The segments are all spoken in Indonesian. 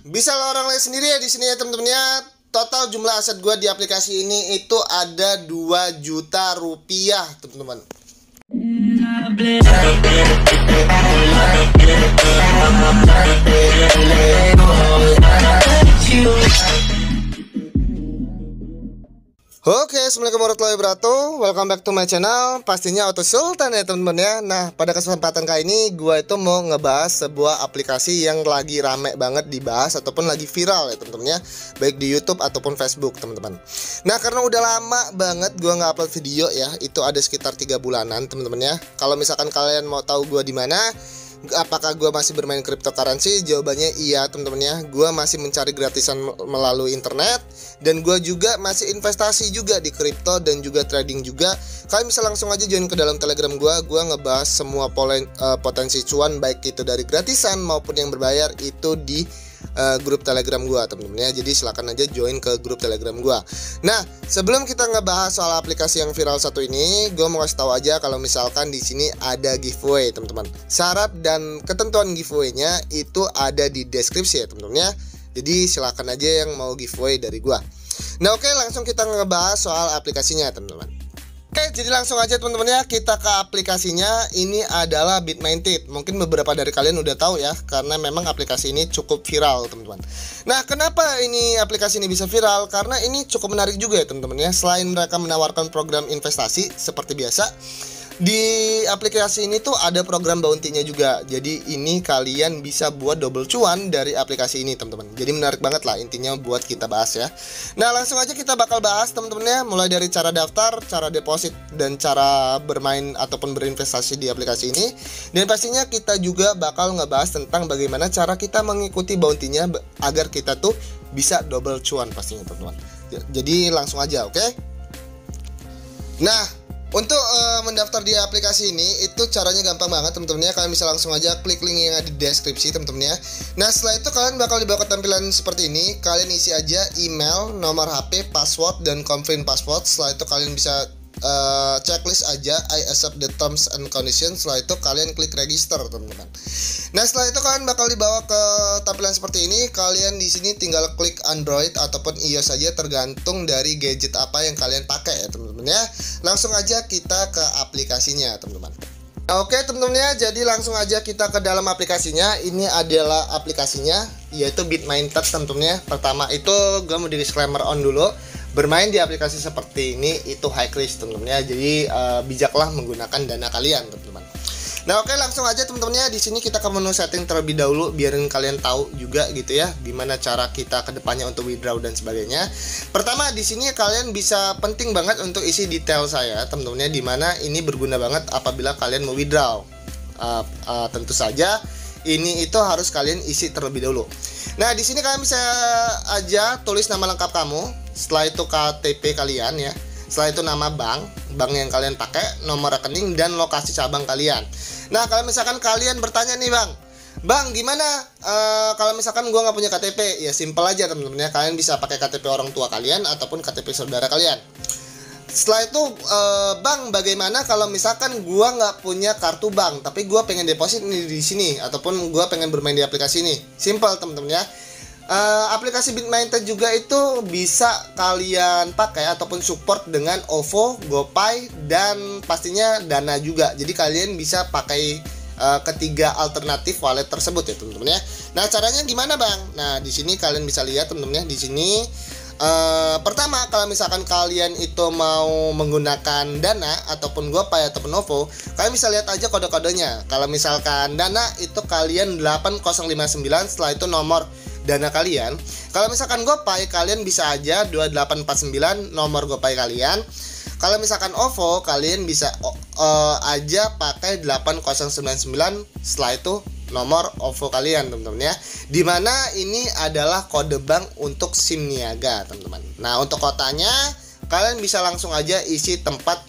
bisa lo orang lihat sendiri ya di sini ya teman-teman ya. Total jumlah aset gue di aplikasi ini itu ada 2 juta rupiah teman-teman. Oke, assalamualaikum warahmatullahi wabarakatuh. Welcome back to my channel. Pastinya Auto Sultan ya teman-teman ya. Nah, pada kesempatan kali ini gue itu mau ngebahas sebuah aplikasi yang lagi rame banget dibahas ataupun lagi viral ya teman-teman ya, baik di YouTube ataupun Facebook teman-teman. Nah, karena udah lama banget gue nggak upload video ya, itu ada sekitar 3 bulanan teman-teman ya. Kalau misalkan kalian mau tahu gue di mana, apakah gue masih bermain cryptocurrency? Jawabannya iya teman-teman ya. Gue masih mencari gratisan melalui internet, dan gue juga masih investasi juga di kripto dan juga trading juga. Kalian bisa langsung aja join ke dalam Telegram gue. Gue ngebahas semua potensi cuan, baik itu dari gratisan maupun yang berbayar, itu di grup Telegram gue teman-teman ya. Jadi silakan aja join ke grup Telegram gue. Nah, sebelum kita ngebahas soal aplikasi yang viral satu ini, gue mau kasih tahu aja kalau misalkan di sini ada giveaway teman-teman. Syarat dan ketentuan giveaway-nya itu ada di deskripsi ya teman-teman ya. Jadi silakan aja yang mau giveaway dari gue. Nah, oke, langsung kita ngebahas soal aplikasinya teman-teman. Oke, jadi langsung aja teman-teman ya, kita ke aplikasinya. Ini adalah Bitminted. Mungkin beberapa dari kalian udah tahu ya, karena memang aplikasi ini cukup viral teman-teman. Nah, kenapa ini aplikasi ini bisa viral? Karena ini cukup menarik juga ya teman-teman ya. Selain mereka menawarkan program investasi seperti biasa, di aplikasi ini tuh ada program bounty-nya juga. Jadi ini kalian bisa buat double cuan dari aplikasi ini teman-teman. Jadi menarik banget lah intinya buat kita bahas ya. Nah, langsung aja kita bakal bahas teman-teman ya, mulai dari cara daftar, cara deposit, dan cara bermain ataupun berinvestasi di aplikasi ini. Dan pastinya kita juga bakal ngebahas tentang bagaimana cara kita mengikuti bounty-nya agar kita tuh bisa double cuan pastinya teman-teman. Jadi langsung aja, oke? Nah, untuk mendaftar di aplikasi ini itu caranya gampang banget teman-teman ya. Kalian bisa langsung aja klik link yang ada di deskripsi teman-teman ya. Nah, setelah itu kalian bakal dibawa ke tampilan seperti ini. Kalian isi aja email, nomor HP, password, dan confirm password. Setelah itu kalian bisa checklist aja I accept the terms and conditions. Setelah itu kalian klik register teman-teman. Nah, setelah itu kalian bakal dibawa ke tampilan seperti ini. Kalian di sini tinggal klik Android ataupun iOS saja, tergantung dari gadget apa yang kalian pakai ya teman-teman ya. Langsung aja kita ke aplikasinya teman-teman. Oke teman-teman ya, jadi langsung aja kita ke dalam aplikasinya. Ini adalah aplikasinya, yaitu Bitminted teman-teman ya. Pertama itu gue mau di disclaimer on dulu. Bermain di aplikasi seperti ini itu high risk teman-teman ya. Jadi bijaklah menggunakan dana kalian teman-teman. Nah, oke, langsung aja teman-teman ya. Di sini kita ke menu setting terlebih dahulu, biarin kalian tahu juga gitu ya gimana cara kita ke depannya untuk withdraw dan sebagainya. Pertama, di sini kalian bisa, penting banget untuk isi detail saya teman-teman ya, dimana ini berguna banget apabila kalian mau withdraw. Tentu saja ini itu harus kalian isi terlebih dahulu. Nah, di sini kalian bisa aja tulis nama lengkap kamu, setelah itu KTP kalian ya, setelah itu nama bank yang kalian pakai, nomor rekening, dan lokasi cabang kalian. Nah, kalau misalkan kalian bertanya nih Bang, gimana kalau misalkan gua nggak punya KTP? Ya simple aja teman-teman ya, kalian bisa pakai KTP orang tua kalian ataupun KTP saudara kalian. Setelah itu, Bang, bagaimana kalau misalkan gua nggak punya kartu bank, tapi gua pengen deposit nih di sini, ataupun gua pengen bermain di aplikasi ini? Simple teman-teman ya. Aplikasi Bitminted juga itu bisa kalian pakai ataupun support dengan OVO, GoPay, dan pastinya Dana juga. Jadi kalian bisa pakai ketiga alternatif wallet tersebut ya teman-teman ya. Nah, caranya gimana Bang? Nah, di sini kalian bisa lihat teman-teman ya. Di sini pertama, kalau misalkan kalian itu mau menggunakan Dana ataupun GoPay ataupun OVO, kalian bisa lihat aja kode-kodenya. Kalau misalkan Dana itu kalian 8059, setelah itu nomor Dana kalian. Kalau misalkan GoPay, kalian bisa aja 2849 nomor GoPay kalian. Kalau misalkan OVO, kalian bisa aja pakai 8099, setelah itu nomor OVO kalian teman-teman ya. Dimana ini adalah kode bank untuk SIM niaga teman-teman. Nah, untuk kotanya kalian bisa langsung aja isi tempat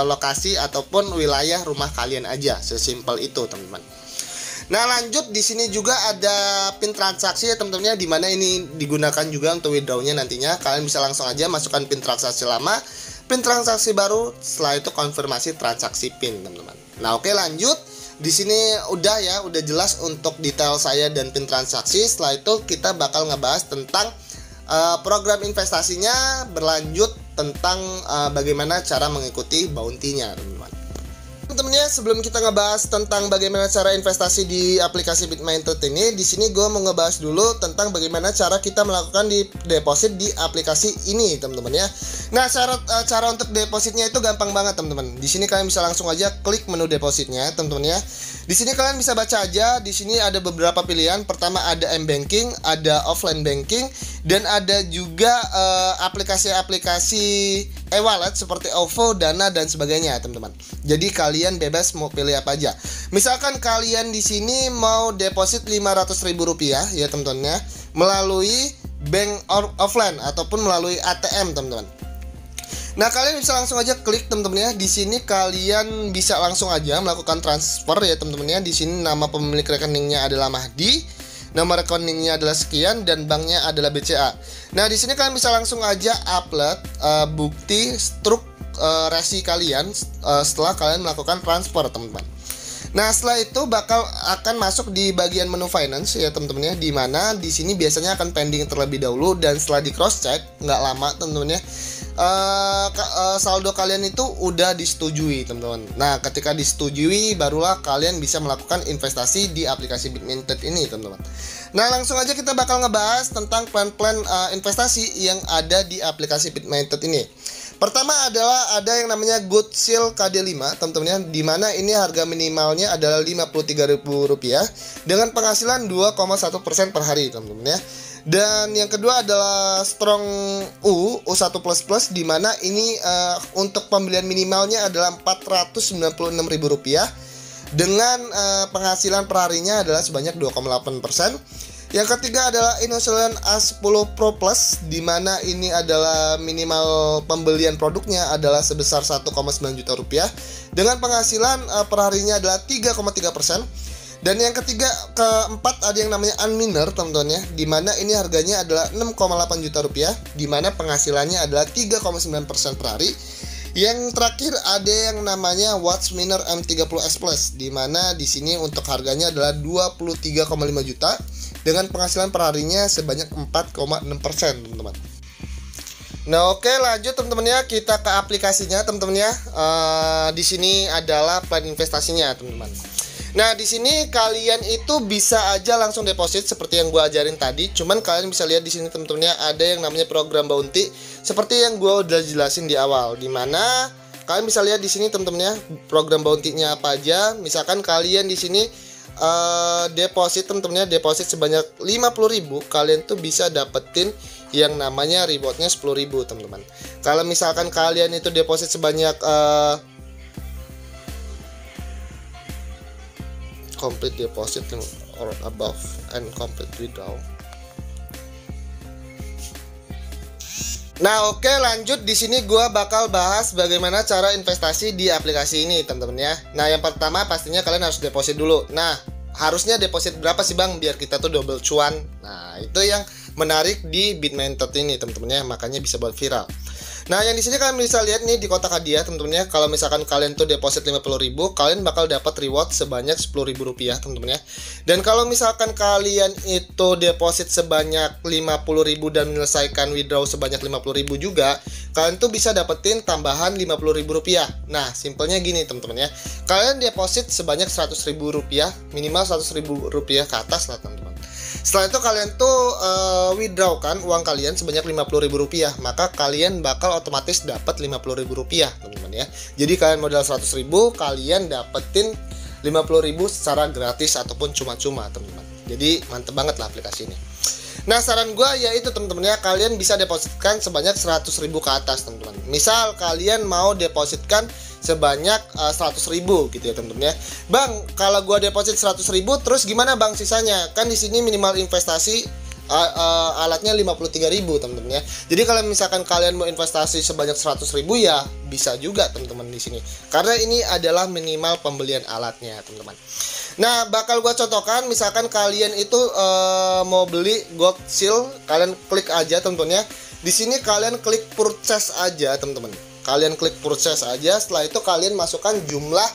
lokasi ataupun wilayah rumah kalian aja, sesimpel itu teman-teman. Nah, lanjut, di sini juga ada pin transaksi ya teman-teman ya, dimana ini digunakan juga untuk withdrawnya nantinya. Kalian bisa langsung aja masukkan pin transaksi lama, pin transaksi baru, setelah itu konfirmasi transaksi pin teman-teman. Nah, oke, lanjut. Di sini udah jelas untuk detail saya dan pin transaksi. Setelah itu kita bakal ngebahas tentang program investasinya, berlanjut tentang bagaimana cara mengikuti bounty-nya, teman-teman. Teman-teman ya, sebelum kita ngebahas tentang bagaimana cara investasi di aplikasi BitMainted ini, di sini gue mau ngebahas dulu tentang bagaimana cara kita melakukan deposit di aplikasi ini, teman-teman ya. Nah, cara untuk depositnya itu gampang banget, teman-teman. Di sini kalian bisa langsung aja klik menu depositnya, teman-teman ya. Di sini kalian bisa baca aja. Di sini ada beberapa pilihan. Pertama ada M-Banking, ada offline banking, dan ada juga aplikasi-aplikasi e-wallet seperti OVO, Dana dan sebagainya, teman-teman. Jadi kalian bebas mau pilih apa aja. Misalkan kalian di sini mau deposit Rp500.000 ya, teman-teman ya, melalui bank offline ataupun melalui ATM, teman-teman. Nah, kalian bisa langsung aja klik, teman-teman ya. Di sini kalian bisa langsung aja melakukan transfer ya, teman-teman ya. Di sini nama pemilik rekeningnya adalah Mahdi, nama rekeningnya adalah sekian, dan banknya adalah BCA. Nah, di sini kalian bisa langsung aja upload bukti struk resi kalian setelah kalian melakukan transfer, teman-teman. Nah, setelah itu akan masuk di bagian menu finance ya, teman-teman ya, di mana di sini biasanya akan pending terlebih dahulu, dan setelah di cross check nggak lama, teman-teman ya, saldo kalian itu udah disetujui, teman-teman. Nah, ketika disetujui barulah kalian bisa melakukan investasi di aplikasi BitMainted ini, teman-teman. Nah, langsung aja kita bakal ngebahas tentang plan-plan investasi yang ada di aplikasi BitMainted ini. Pertama adalah ada yang namanya Good Seal KD5, teman-teman ya, di mana ini harga minimalnya adalah Rp53.000 dengan penghasilan 2,1% per hari, teman-teman ya. Dan yang kedua adalah Strong U1++, di mana ini untuk pembelian minimalnya adalah Rp496.000 dengan penghasilan perharinya adalah sebanyak 2,8%. Yang ketiga adalah Innocean A10 Pro Plus, di mana ini adalah minimal pembelian produknya adalah sebesar Rp1,9 juta dengan penghasilan perharinya adalah 3,3%. Dan yang keempat ada yang namanya Unminer, teman-teman ya, di mana ini harganya adalah Rp6,8 juta, di mana penghasilannya adalah 3,9% per hari. Yang terakhir ada yang namanya Watchminer M30S Plus, di mana di sini untuk harganya adalah Rp23,5 juta dengan penghasilan perharinya sebanyak 4,6%, teman-teman. Nah, oke, lanjut teman-teman ya, kita ke aplikasinya, teman-teman ya. Di sini adalah plan investasinya, teman-teman. Nah, di sini kalian itu bisa aja langsung deposit seperti yang gue ajarin tadi. Cuman kalian bisa lihat di sini, teman-teman ya, ada yang namanya program bounty seperti yang gue udah jelasin di awal, dimana kalian bisa lihat di sini, teman-teman ya, program bounty-nya apa aja. Misalkan kalian di sini deposit, teman-teman ya, deposit sebanyak 50.000, kalian tuh bisa dapetin yang namanya rewardnya 10.000, teman-teman. Kalau misalkan kalian itu deposit sebanyak complete deposit or above and complete withdrawal. Nah, oke, lanjut. Di sini gua bakal bahas bagaimana cara investasi di aplikasi ini, teman-teman ya. Nah, yang pertama pastinya kalian harus deposit dulu. Nah, harusnya deposit berapa sih, Bang, biar kita tuh double cuan? Nah, itu yang menarik di BitMainted ini, teman-teman ya, makanya bisa buat viral. Nah, yang di sini kalian bisa lihat nih di kotak hadiah, teman-teman ya. Kalau misalkan kalian tuh deposit 50.000, kalian bakal dapat reward sebanyak Rp10.000, teman-teman ya. Dan kalau misalkan kalian itu deposit sebanyak 50.000 dan menyelesaikan withdraw sebanyak 50.000 juga, kalian tuh bisa dapetin tambahan Rp50.000. Nah, simpelnya gini, teman-teman ya. Kalian deposit sebanyak Rp100.000, minimal Rp100.000 ke atas lah, teman-teman. Setelah itu kalian tuh withdraw kan uang kalian sebanyak Rp50.000, maka kalian bakal otomatis dapat Rp50.000, teman-teman ya. Jadi kalian modal 100.000, kalian dapetin 50.000 secara gratis ataupun cuma-cuma, teman-teman. Jadi mantep banget lah aplikasi ini. Nah, saran gue yaitu, teman-teman ya, kalian bisa depositkan sebanyak 100.000 ke atas, teman-teman. Misal kalian mau depositkan sebanyak 100.000 gitu ya, teman-teman ya. Bang, kalau gua deposit 100.000 terus gimana, Bang, sisanya? Kan di sini minimal investasi alatnya 53.000, teman-teman ya. Jadi kalau misalkan kalian mau investasi sebanyak 100.000 ya bisa juga, teman-teman, di sini. Karena ini adalah minimal pembelian alatnya, teman-teman. Nah, bakal gua contohkan, misalkan kalian itu mau beli Gold Seal, kalian klik aja, teman-teman ya. Di sini kalian klik purchase aja, teman-teman. Kalian klik purchase aja, setelah itu kalian masukkan jumlah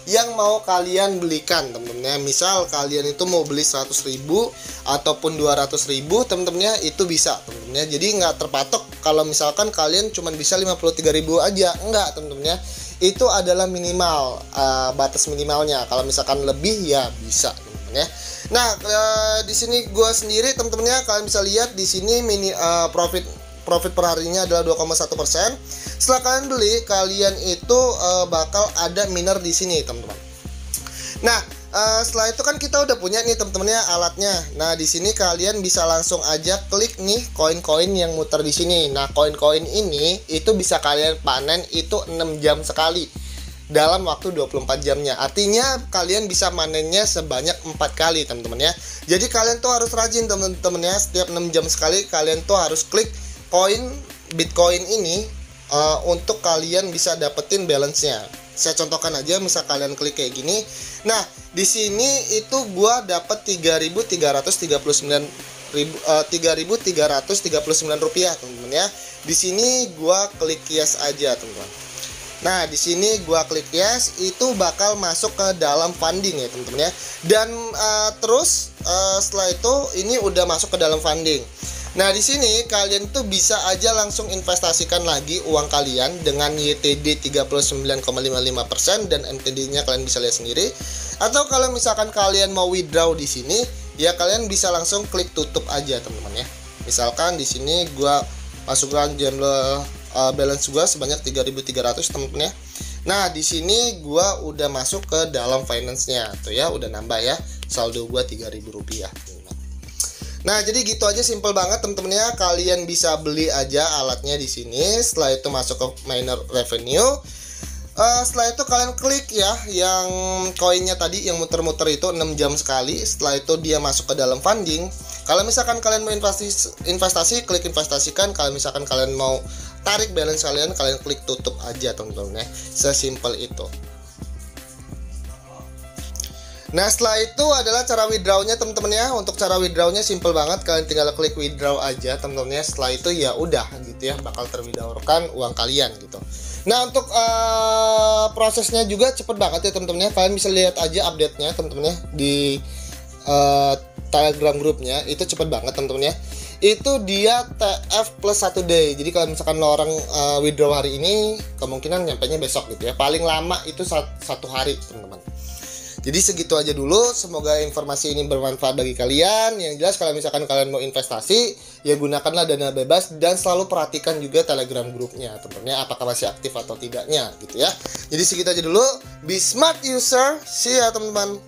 yang mau kalian belikan temen-temen ya. Misal kalian itu mau beli 100.000 ataupun 200.000 temen-temen ya, itu bisa temen-temen ya. Jadi nggak terpatok kalau misalkan kalian cuma bisa 53.000 aja, enggak temen-temen ya. Itu adalah minimal, batas minimalnya. Kalau misalkan lebih ya bisa temen-temen ya. Nah, di sini gue sendiri temen-temen ya, kalian bisa lihat di sini profit per harinya adalah 2,1%. Setelah kalian beli, kalian itu bakal ada miner di sini teman-teman. Nah, setelah itu kan kita udah punya nih teman-teman ya alatnya. Nah, di sini kalian bisa langsung aja klik nih koin-koin yang muter di sini. Nah, koin-koin ini itu bisa kalian panen itu 6 jam sekali dalam waktu 24 jamnya. Artinya kalian bisa manennya sebanyak 4 kali teman-teman ya. Jadi kalian tuh harus rajin teman-teman ya. Setiap 6 jam sekali kalian tuh harus klik koin Bitcoin ini untuk kalian bisa dapetin balance-nya. Saya contohkan aja, misal kalian klik kayak gini. Nah, di sini itu gua dapat 3.339 rupiah, teman-teman ya. Di sini gua klik yes aja, teman-teman. Nah, di sini gua klik yes, itu bakal masuk ke dalam funding ya, teman-teman ya. Dan terus setelah itu ini udah masuk ke dalam funding. Nah, di sini kalian tuh bisa aja langsung investasikan lagi uang kalian dengan YTD 39,55% dan MTD-nya kalian bisa lihat sendiri. Atau kalau misalkan kalian mau withdraw di sini, ya kalian bisa langsung klik tutup aja, teman-teman ya. Misalkan di sini gua masukkan jumlah balance gua sebanyak 3.300, teman-teman ya. Nah, di sini gua udah masuk ke dalam finance-nya tuh ya, udah nambah ya. Saldo gua 3.000 rupiah. Nah, jadi gitu aja, simple banget temen-temen ya. Kalian bisa beli aja alatnya di sini. Setelah itu masuk ke miner revenue. Setelah itu kalian klik ya yang koinnya tadi yang muter-muter itu 6 jam sekali. Setelah itu dia masuk ke dalam funding. Kalau misalkan kalian mau investasi, klik investasikan. Kalau misalkan kalian mau tarik balance kalian klik tutup aja temen-temen ya. Sesimpel itu. Nah, setelah itu adalah cara withdrawnya teman-teman ya. Untuk cara withdrawnya simple banget, kalian tinggal klik withdraw aja teman-teman ya. Setelah itu ya udah gitu ya, bakal terwithdrawkan uang kalian gitu. Nah, untuk prosesnya juga cepet banget ya teman-teman ya. Kalian bisa lihat aja update-nya teman-teman ya di Telegram grupnya, itu cepet banget teman-teman ya. Itu dia TF plus 1 day. Jadi kalau misalkan lo orang withdraw hari ini, kemungkinan nyampainya besok gitu ya. Paling lama itu 1 hari teman-teman. Jadi segitu aja dulu, semoga informasi ini bermanfaat bagi kalian. Yang jelas kalau misalkan kalian mau investasi, ya gunakanlah dana bebas dan selalu perhatikan juga Telegram grupnya, temennya apakah masih aktif atau tidaknya gitu ya. Jadi segitu aja dulu, be smart user, see ya teman-teman.